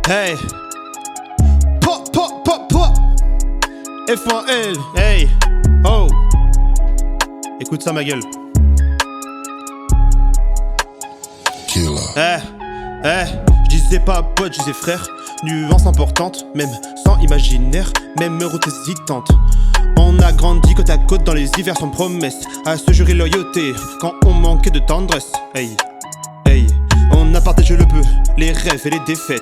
Hey, po, po, po, po. F1L, hey, oh. Écoute ça ma gueule. Je disais pas pote, je disais frère. Nuance importante, même sans imaginaire, même route hésitante. On a grandi côte à côte dans les hivers sans promesse, à se jurer loyauté quand on manquait de tendresse. Hey, hey, on a partagé le peu, les rêves et les défaites,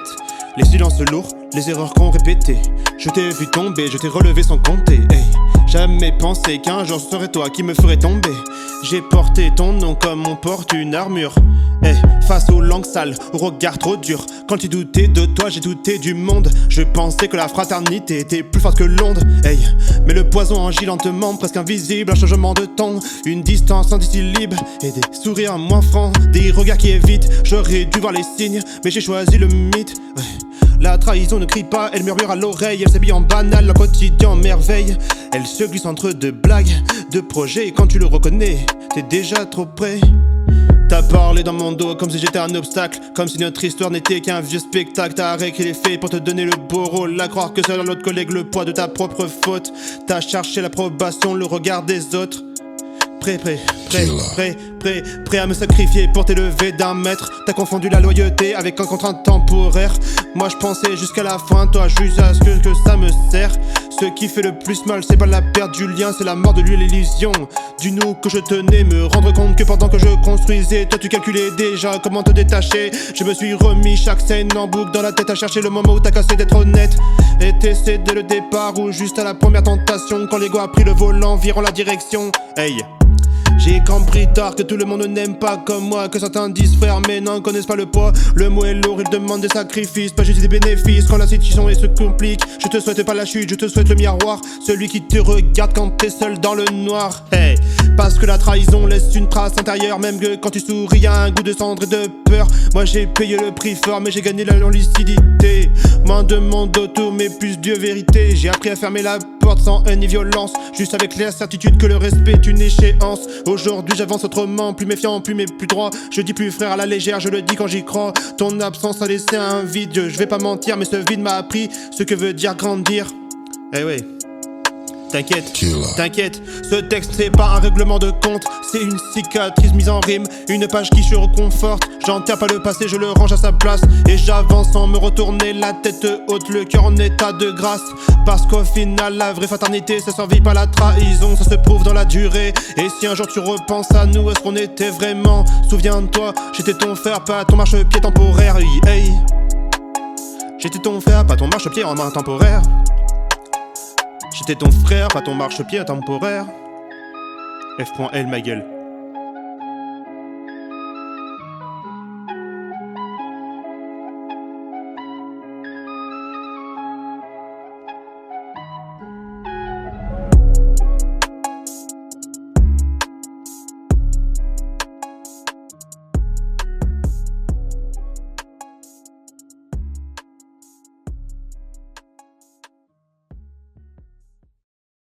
les silences lourds, les erreurs qu'on répétait. Je t'ai vu tomber, je t'ai relevé sans compter. Hey, jamais pensé qu'un jour ce serait toi qui me ferait tomber. J'ai porté ton nom comme on porte une armure. Hey, face aux langues sales, aux regards trop durs. Quand tu doutais de toi, j'ai douté du monde. Je pensais que la fraternité était plus forte que l'onde. Hey, mais le poison agit lentement, presque invisible. Un changement de ton, une distance indicible et des sourires moins francs, des regards qui évitent. J'aurais dû voir les signes, mais j'ai choisi le mythe. Ouais. La trahison ne crie pas, elle murmure à l'oreille. Elle s'habille en banal, le quotidien en merveille. Elle se glisse entre deux blagues, deux projets. Et quand tu le reconnais, t'es déjà trop près. T'as parlé dans mon dos comme si j'étais un obstacle, comme si notre histoire n'était qu'un vieux spectacle. T'as arrêté les faits pour te donner le beau rôle, à croire que seul l'autre collègue le poids de ta propre faute. T'as cherché l'approbation, le regard des autres. Prêt à me sacrifier pour t'élever d'un mètre. T'as confondu la loyauté avec un contrat temporaire. Moi je pensais jusqu'à la fin, toi juste à ce que ça me sert. Ce qui fait le plus mal, c'est pas la perte du lien, c'est la mort de lui et l'illusion du nous que je tenais. Me rendre compte que pendant que je construisais, toi tu calculais déjà comment te détacher. Je me suis remis chaque scène en boucle dans la tête à chercher le moment où t'as cassé d'être honnête. Était-ce dès le départ ou juste à la première tentation, quand l'ego a pris le volant, virant la direction. Hey, j'ai compris tard que tout le monde n'aime pas comme moi, que certains disent frère mais n'en connaissent pas le poids. Le mot est lourd, il demande des sacrifices, pas juste des bénéfices quand la situation se complique. Je te souhaite pas la chute, je te souhaite le miroir, celui qui te regarde quand t'es seul dans le noir. Hey, parce que la trahison laisse une trace intérieure, même que quand tu souris y'a un goût de cendre et de peur. Moi j'ai payé le prix fort mais j'ai gagné la lucidité. Moins de monde autour mais plus de vérité. J'ai appris à fermer la porte sans haine ni violence, juste avec la certitude que le respect est une échéance. Aujourd'hui j'avance autrement, plus méfiant, plus mais plus droit. Je dis plus frère à la légère, je le dis quand j'y crois. Ton absence a laissé un vide, je vais pas mentir, mais ce vide m'a appris ce que veut dire grandir. Eh oui, t'inquiète, ce texte c'est pas un règlement de compte, c'est une cicatrice mise en rime, une page qui se reconforte. J'enterre pas le passé, je le range à sa place et j'avance sans me retourner, la tête haute, le cœur en état de grâce. Parce qu'au final la vraie fraternité ça survit pas la trahison, ça se prouve dans la durée. Et si un jour tu repenses à nous, est-ce qu'on était vraiment? Souviens-toi, j'étais ton frère, pas ton marchepied temporaire. Hey, j'étais ton frère, pas ton marchepied en main temporaire. J'étais ton frère, pas ton marchepied temporaire. F.L ma gueule.